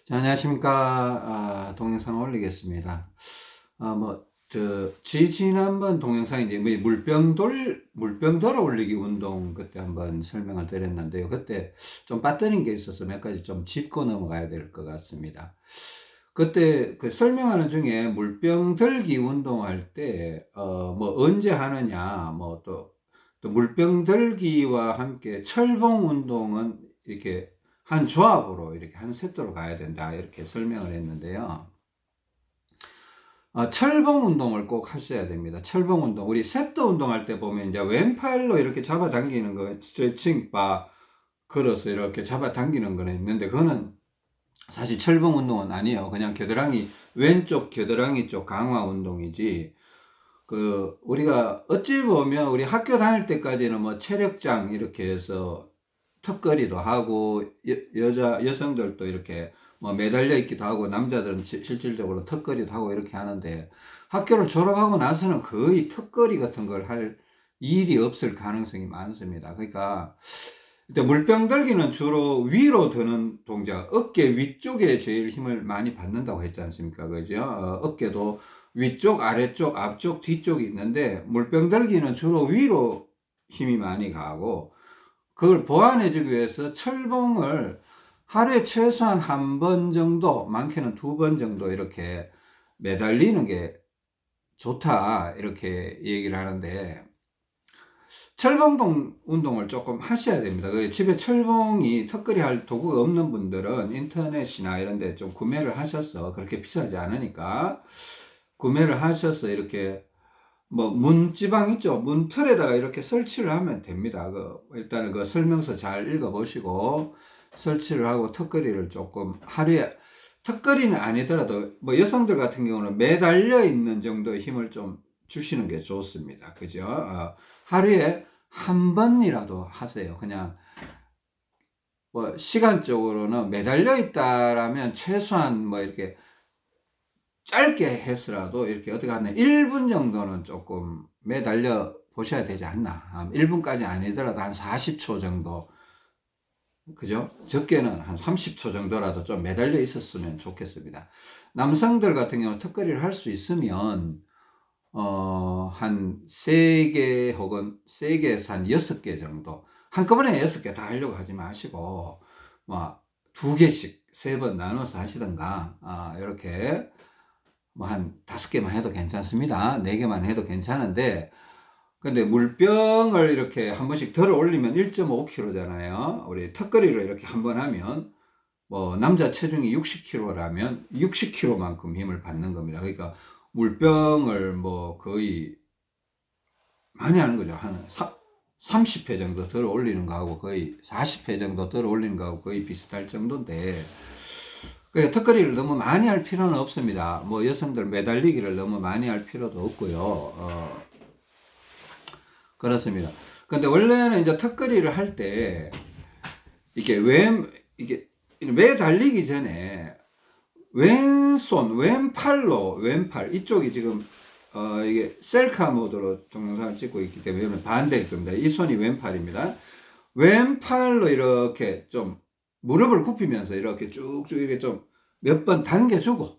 자, 안녕하십니까. 동영상 올리겠습니다. 지난번 동영상이 이제 물병 덜어 올리기 운동 그때 한번 설명을 드렸는데요. 그때 좀 빠뜨린 게 있어서 몇 가지 좀 짚고 넘어가야 될 것 같습니다. 그때 그 설명하는 중에 물병 들기 운동할 때, 언제 하느냐, 또 물병 들기와 함께 철봉 운동은 이렇게 한 조합으로 이렇게 한 세트로 가야 된다 이렇게 설명을 했는데요. 철봉 운동을 꼭 하셔야 됩니다. 철봉 운동, 우리 세트 운동할 때 보면 이제 왼팔로 이렇게 잡아당기는 거, 스트레칭 바 걸어서 이렇게 잡아당기는 거는 있는데, 그거는 사실 철봉 운동은 아니에요. 그냥 왼쪽 겨드랑이 쪽 강화 운동이지. 우리가 어찌 보면 우리 학교 다닐 때까지는 뭐 체력장 이렇게 해서 턱걸이도 하고, 여성들도 이렇게 뭐 매달려 있기도 하고, 남자들은 실질적으로 턱걸이도 하고 이렇게 하는데, 학교를 졸업하고 나서는 거의 턱걸이 같은 걸 할 일이 없을 가능성이 많습니다. 그러니까, 일단 물병 들기는 주로 위로 드는 동작, 어깨 위쪽에 제일 힘을 많이 받는다고 했지 않습니까? 그죠? 어깨도 위쪽, 아래쪽, 앞쪽, 뒤쪽이 있는데, 물병 들기는 주로 위로 힘이 많이 가고, 그걸 보완해주기 위해서 철봉을 하루에 최소한 한 번 정도, 많게는 두 번 정도 이렇게 매달리는 게 좋다, 이렇게 얘기를 하는데, 철봉 운동을 조금 하셔야 됩니다. 집에 철봉이 턱걸이 할 도구가 없는 분들은 인터넷이나 이런 데 좀 구매를 하셔서, 그렇게 비싸지 않으니까 구매를 하셔서 이렇게 문지방 있죠? 문틀에다가 이렇게 설치를 하면 됩니다. 일단은 그 설명서 잘 읽어보시고 설치를 하고, 턱걸이를 조금 하루에, 턱걸이는 아니더라도 여성들 같은 경우는 매달려 있는 정도의 힘을 좀 주시는 게 좋습니다. 그죠? 하루에 한 번이라도 하세요. 그냥 시간적으로는 매달려 있다라면 최소한 이렇게 짧게 해서라도 이렇게 어떻게 하냐, 1분 정도는 조금 매달려 보셔야 되지 않나. 1분까지 아니더라도 한 40초 정도, 그죠? 적게는 한 30초 정도라도 좀 매달려 있었으면 좋겠습니다. 남성들 같은 경우는 턱걸이를 할 수 있으면 한 3개 혹은 3개에서 한 6개 정도, 한꺼번에 6개 다 하려고 하지 마시고 2개씩 3번 나눠서 하시던가, 이렇게 한 5개만 해도 괜찮습니다. 4개만 해도 괜찮은데, 근데 물병을 이렇게 한 번씩 들어 올리면 1.5kg잖아요. 우리 턱걸이를 이렇게 한 번 하면, 남자 체중이 60kg라면 60kg만큼 힘을 받는 겁니다. 그러니까 물병을 거의 많이 하는 거죠. 한 30회 정도 들어 올리는 거하고 거의 40회 정도 들어 올리는 거하고 거의 비슷할 정도인데, 그러니까 턱걸이를 너무 많이 할 필요는 없습니다. 여성들 매달리기를 너무 많이 할 필요도 없고요. 그렇습니다. 근데 원래는 이제 턱걸이를 할 때, 이게 매달리기 전에 왼팔, 이쪽이 지금, 이게 셀카 모드로 동영상을 찍고 있기 때문에 반대일 겁니다. 이 손이 왼팔입니다. 왼팔로 이렇게 좀 무릎을 굽히면서 이렇게 쭉쭉 이렇게 좀 몇 번 당겨주고,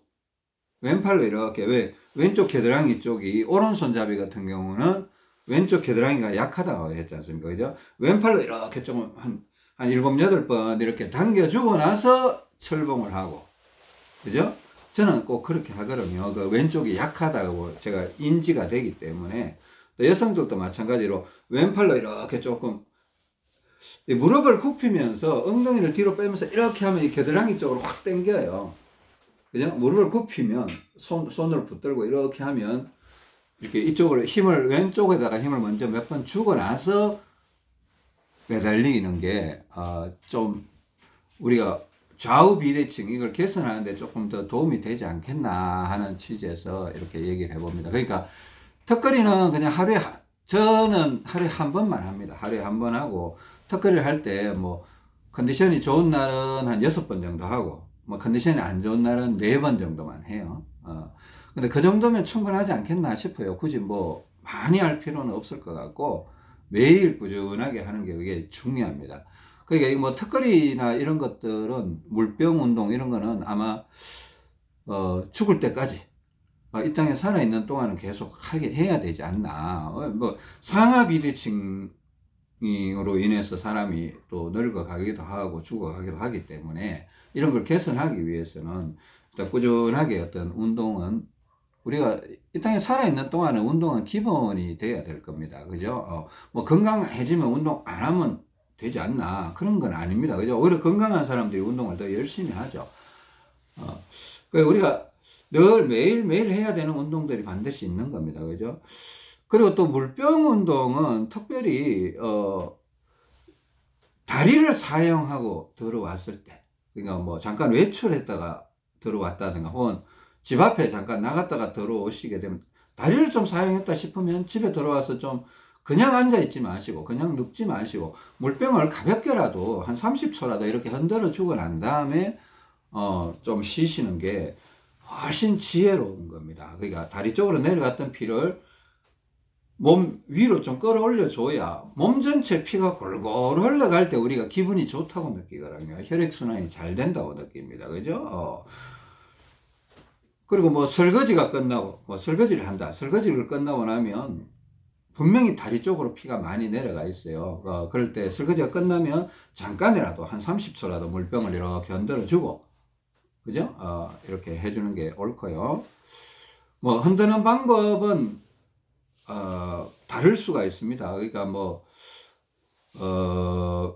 왼팔로 이렇게, 왼쪽 겨드랑이 쪽이, 오른손잡이 같은 경우는 왼쪽 겨드랑이가 약하다고 했지 않습니까? 그죠? 왼팔로 이렇게 좀 한 7, 8번 이렇게 당겨주고 나서 철봉을 하고, 그죠? 저는 꼭 그렇게 하거든요. 그 왼쪽이 약하다고 제가 인지가 되기 때문에. 또 여성들도 마찬가지로 왼팔로 이렇게 조금 무릎을 굽히면서 엉덩이를 뒤로 빼면서 이렇게 하면 이 겨드랑이 쪽으로 확 당겨요. 그죠? 무릎을 굽히면 손으로 붙들고 이렇게 하면 이렇게 이쪽으로 왼쪽에다가 힘을 먼저 몇 번 주고 나서 매달리는 게, 좀 우리가 좌우 비대칭 이걸 개선하는데 조금 더 도움이 되지 않겠나 하는 취지에서 이렇게 얘기를 해봅니다. 그러니까 턱걸이는 그냥 저는 하루에 한 번만 합니다. 하루에 한 번 하고, 턱걸이를 할 때 컨디션이 좋은 날은 한 6번 정도 하고, 컨디션이 안 좋은 날은 4번 정도만 해요. 근데 그 정도면 충분하지 않겠나 싶어요. 굳이 많이 할 필요는 없을 것 같고, 매일 꾸준하게 하는 게 그게 중요합니다. 그러니까 이 뭐 턱걸이나 이런 것들은 물병 운동 이런 거는 아마 죽을 때까지 이 땅에 살아있는 동안은 계속 해야 되지 않나. 뭐 상하 비대칭으로 인해서 사람이 또 늙어가기도 하고 죽어가기도 하기 때문에 이런 걸 개선하기 위해서는 일단 꾸준하게 어떤 운동은 우리가 이 땅에 살아있는 동안은 운동은 기본이 돼야 될 겁니다. 그죠? 뭐 건강해지면 운동 안 하면 되지 않나. 그런 건 아닙니다. 그죠? 오히려 건강한 사람들이 운동을 더 열심히 하죠. 우리가 늘 매일매일 해야 되는 운동들이 반드시 있는 겁니다. 그죠? 그리고 또 물병 운동은 특별히, 다리를 사용하고 들어왔을 때, 그러니까 뭐 잠깐 외출했다가 들어왔다든가, 혹은 집 앞에 잠깐 나갔다가 들어오시게 되면, 다리를 좀 사용했다 싶으면 집에 들어와서 좀 그냥 앉아있지 마시고, 그냥 눕지 마시고, 물병을 가볍게라도 한 30초라도 이렇게 흔들어 주고 난 다음에, 좀 쉬시는 게 훨씬 지혜로운 겁니다. 그러니까 다리 쪽으로 내려갔던 피를 몸 위로 좀 끌어올려 줘야 몸 전체 피가 골고루 흘러갈 때 우리가 기분이 좋다고 느끼거든요. 혈액순환이 잘 된다고 느낍니다. 그죠? 그리고 뭐 설거지가 끝나고, 뭐 설거지를 한다. 설거지를 끝나고 나면 분명히 다리 쪽으로 피가 많이 내려가 있어요. 그럴 때 설거지가 끝나면 잠깐이라도 한 30초라도 물병을 이렇게 흔들어 주고, 그죠? 이렇게 해주는 게 옳고요. 뭐 흔드는 방법은 다를 수가 있습니다. 그러니까 뭐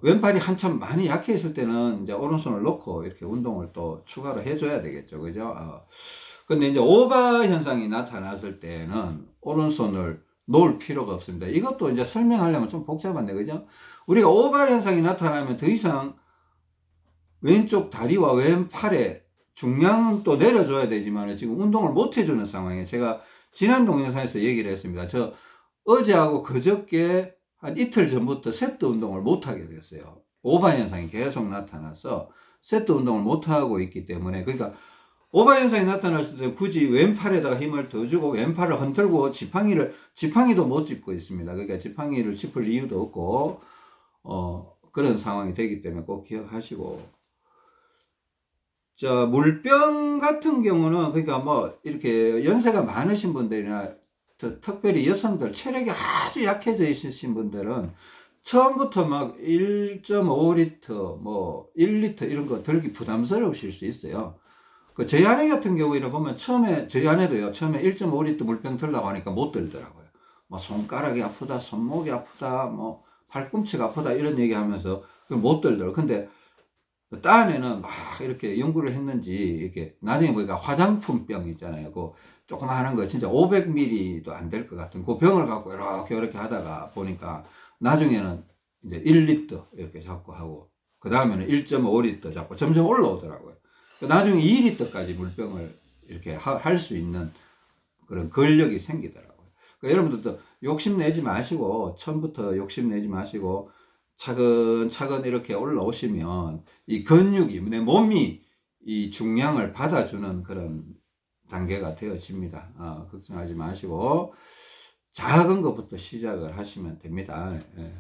왼팔이 한참 많이 약해 있을 때는 이제 오른손을 놓고 이렇게 운동을 또 추가로 해줘야 되겠죠. 그죠? 근데 이제 오바 현상이 나타났을 때는 오른손을 놓을 필요가 없습니다. 이것도 이제 설명하려면 좀 복잡한데, 그죠? 우리가 오바 현상이 나타나면 더 이상 왼쪽 다리와 왼팔에 중량은 또 내려줘야 되지만 지금 운동을 못 해주는 상황이에요. 제가 지난 동영상에서 얘기를 했습니다. 저 어제하고 그저께 한 이틀 전부터 세트 운동을 못 하게 됐어요. 오바 현상이 계속 나타나서 세트 운동을 못 하고 있기 때문에, 그러니까 오바 현상이 나타났을 때 굳이 왼팔에다가 힘을 더 주고 왼팔을 흔들고 지팡이도 못 짚고 있습니다. 그러니까 지팡이를 짚을 이유도 없고 그런 상황이 되기 때문에 꼭 기억하시고, 자, 물병 같은 경우는, 그러니까 뭐, 이렇게 연세가 많으신 분들이나, 특별히 여성들, 체력이 아주 약해져 있으신 분들은, 처음부터 막 1.5리터, 뭐, 1리터 이런 거 들기 부담스러우실 수 있어요. 저희 아내 같은 경우에는 보면 저희 아내도요, 처음에 1.5리터 물병 들라고 하니까 못 들더라고요. 뭐, 손가락이 아프다, 손목이 아프다, 뭐, 팔꿈치가 아프다, 이런 얘기 하면서 못 들더라고요. 근데 딴에는 막 이렇게 연구를 했는지 이렇게 나중에 보니까 화장품병 있잖아요. 그 조그마한 거 진짜 500ml도 안 될 것 같은 그 병을 갖고 이렇게 하다가 보니까 나중에는 이제 1리터 이렇게 잡고 하고, 그 다음에는 1.5리터 잡고 점점 올라오더라고요. 나중에 2리터까지 물병을 이렇게 할 수 있는 그런 근력이 생기더라고요. 그러니까 여러분들도 욕심내지 마시고, 처음부터 욕심내지 마시고 차근차근 이렇게 올라오시면 이 근육이, 내 몸이 이 중량을 받아주는 그런 단계가 되어집니다. 걱정하지 마시고 작은 것부터 시작을 하시면 됩니다. 예.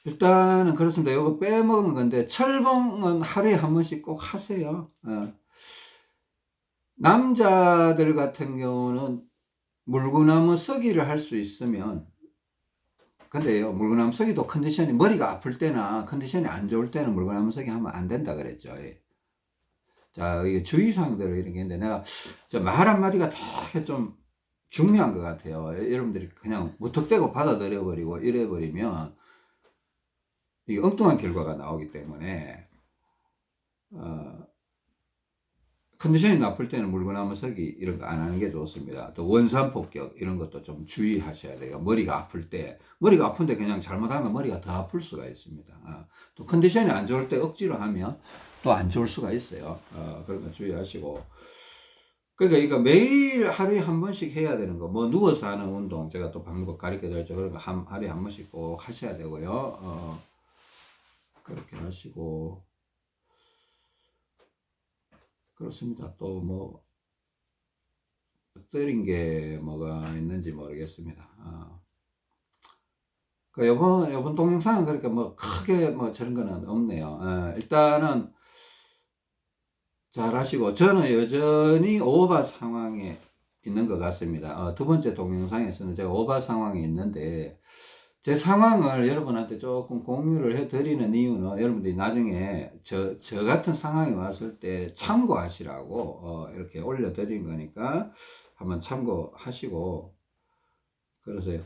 일단은 그렇습니다. 이거 빼먹은 건데, 철봉은 하루에 한 번씩 꼭 하세요. 남자들 같은 경우는 물구나무 서기를 할 수 있으면, 근데요, 물구나무 서기도 컨디션이, 머리가 아플 때나 컨디션이 안 좋을 때는 물구나무 서기 하면 안 된다 그랬죠. 예. 자, 이게 주의사항들을 이런 게 있는데, 내가 말 한마디가 되게 좀 중요한 것 같아요. 여러분들이 그냥 무턱대고 받아들여 버리고 이래 버리면 이게 엉뚱한 결과가 나오기 때문에, 어, 컨디션이 나쁠 때는 물구나무 서기 이런 거 안 하는 게 좋습니다. 또 원산 폭격 이런 것도 좀 주의하셔야 돼요. 머리가 아플 때, 머리가 아픈데 그냥 잘못하면 머리가 더 아플 수가 있습니다. 또 컨디션이 안 좋을 때 억지로 하면 또 안 좋을 수가 있어요. 그런 거 주의하시고. 그러니까 이거 매일 하루에 한 번씩 해야 되는 거, 뭐 누워서 하는 운동 제가 또 방법 가르쳐 드렸죠. 그런 거 하루에 한 번씩 꼭 하셔야 되고요. 그렇게 하시고. 그렇습니다. 또 뭐 엎드린 게 뭐가 있는지 모르겠습니다. 그 요번 동영상은 그렇게 뭐 크게 뭐 저런 거는 없네요. 일단은 잘 하시고, 저는 여전히 오버 상황에 있는 것 같습니다. 두 번째 동영상에서는 제가 오버 상황에 있는데, 제 상황을 여러분한테 조금 공유를 해 드리는 이유는 여러분들이 나중에 저 같은 상황이 왔을 때 참고하시라고 이렇게 올려 드린 거니까 한번 참고하시고. 그러세요.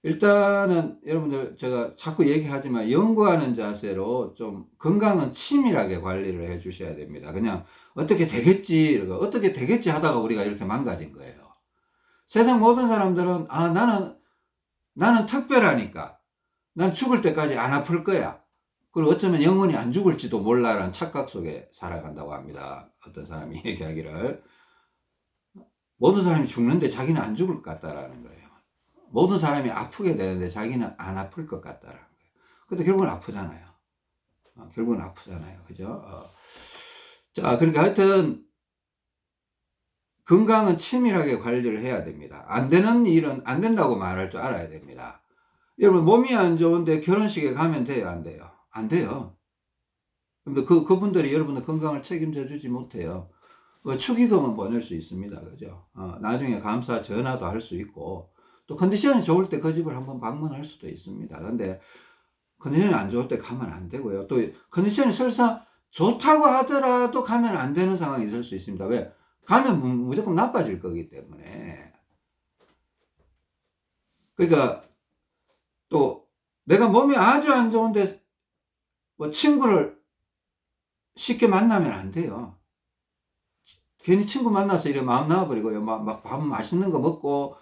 일단은 여러분들 제가 자꾸 얘기하지만 연구하는 자세로 좀 건강은 치밀하게 관리를 해 주셔야 됩니다. 그냥 어떻게 되겠지, 이러고 어떻게 되겠지 하다가 우리가 이렇게 망가진 거예요. 세상 모든 사람들은 나는 특별하니까 난 죽을 때까지 안 아플 거야. 그리고 어쩌면 영원히 안 죽을지도 몰라라는 착각 속에 살아간다고 합니다. 어떤 사람이 얘기하기를 모든 사람이 죽는데 자기는 안 죽을 것 같다라는 거예요. 모든 사람이 아프게 되는데 자기는 안 아플 것 같다라는 거예요. 근데 결국은 아프잖아요. 결국은 아프잖아요. 그죠? 자, 그러니까 하여튼 건강은 치밀하게 관리를 해야 됩니다. 안 되는 일은 안 된다고 말할 줄 알아야 됩니다. 여러분 몸이 안 좋은데 결혼식에 가면 돼요? 안 돼요? 안 돼요. 근데 그분들이 여러분의 건강을 책임져 주지 못해요. 축의금은 보낼 수 있습니다. 그죠? 나중에 감사 전화도 할 수 있고, 또 컨디션이 좋을 때 그 집을 한번 방문할 수도 있습니다. 근데 컨디션이 안 좋을 때 가면 안 되고요. 또 컨디션이 설사 좋다고 하더라도 가면 안 되는 상황이 있을 수 있습니다. 왜? 가면 무조건 나빠질 거기 때문에. 그러니까 또 내가 몸이 아주 안 좋은데 뭐 친구를 쉽게 만나면 안 돼요. 괜히 친구 만나서 이래 마음 나와버리고요. 막 밥 맛있는 거 먹고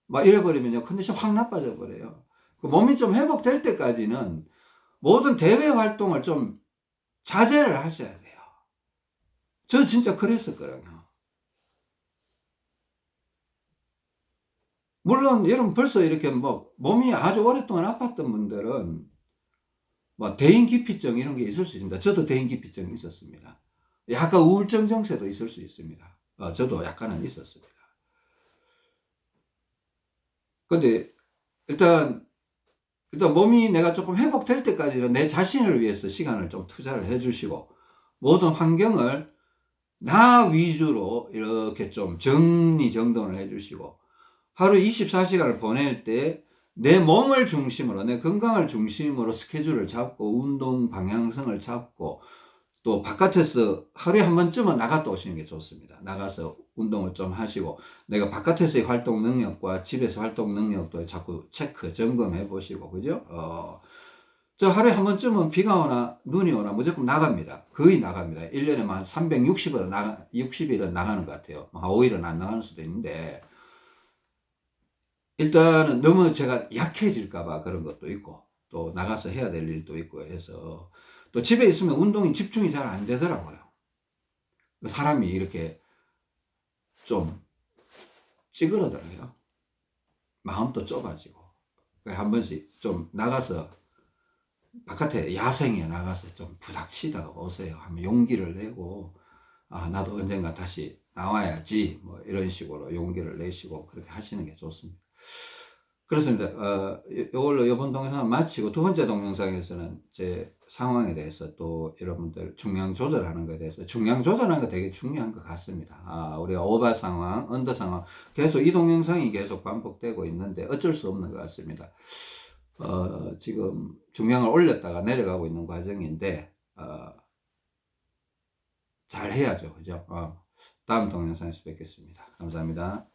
막 이래버리면요. 컨디션 확 나빠져 버려요. 그 몸이 좀 회복될 때까지는 모든 대외 활동을 좀 자제를 하셔야 돼요. 저 진짜 그랬었거든요. 물론 여러분 벌써 이렇게 뭐 몸이 아주 오랫동안 아팠던 분들은 뭐 대인기피증 이런 게 있을 수 있습니다. 저도 대인기피증이 있었습니다. 약간 우울증 증세도 있을 수 있습니다. 저도 약간은 있었습니다. 근데 일단 몸이 내가 조금 회복될 때까지는 내 자신을 위해서 시간을 좀 투자를 해 주시고, 모든 환경을 나 위주로 이렇게 좀 정리정돈을 해 주시고, 하루 24시간을 보낼 때 내 몸을 중심으로, 내 건강을 중심으로 스케줄을 잡고 운동 방향성을 잡고, 또 바깥에서 하루에 한 번쯤은 나갔다 오시는 게 좋습니다. 나가서 운동을 좀 하시고, 내가 바깥에서의 활동 능력과 집에서 활동 능력도 자꾸 체크, 점검해 보시고, 그죠? 저 하루에 한 번쯤은 비가 오나 눈이 오나 무조건 나갑니다. 거의 나갑니다. 1년에 한 360일은 60일은 나가는 것 같아요. 한 5일은 안 나가는 수도 있는데, 일단은 너무 제가 약해질까봐 그런 것도 있고, 또 나가서 해야 될 일도 있고 해서, 또 집에 있으면 운동이 집중이 잘 안 되더라고요. 사람이 이렇게 좀 찌그러들어요. 마음도 좁아지고. 한 번씩 좀 나가서, 바깥에 야생에 나가서 좀 부닥치다가 오세요. 하면 용기를 내고, 나도 언젠가 다시 나와야지. 뭐 이런 식으로 용기를 내시고 그렇게 하시는 게 좋습니다. 그렇습니다. 이걸로 이번 동영상을 마치고, 두 번째 동영상에서는 제 상황에 대해서 또 여러분들 중량 조절하는 것에 대해서, 중량 조절하는 거 되게 중요한 것 같습니다. 우리가 오버 상황, 언더 상황, 계속 이 동영상이 계속 반복되고 있는데 어쩔 수 없는 것 같습니다. 지금 중량을 올렸다가 내려가고 있는 과정인데, 잘 해야죠. 그죠? 다음 동영상에서 뵙겠습니다. 감사합니다.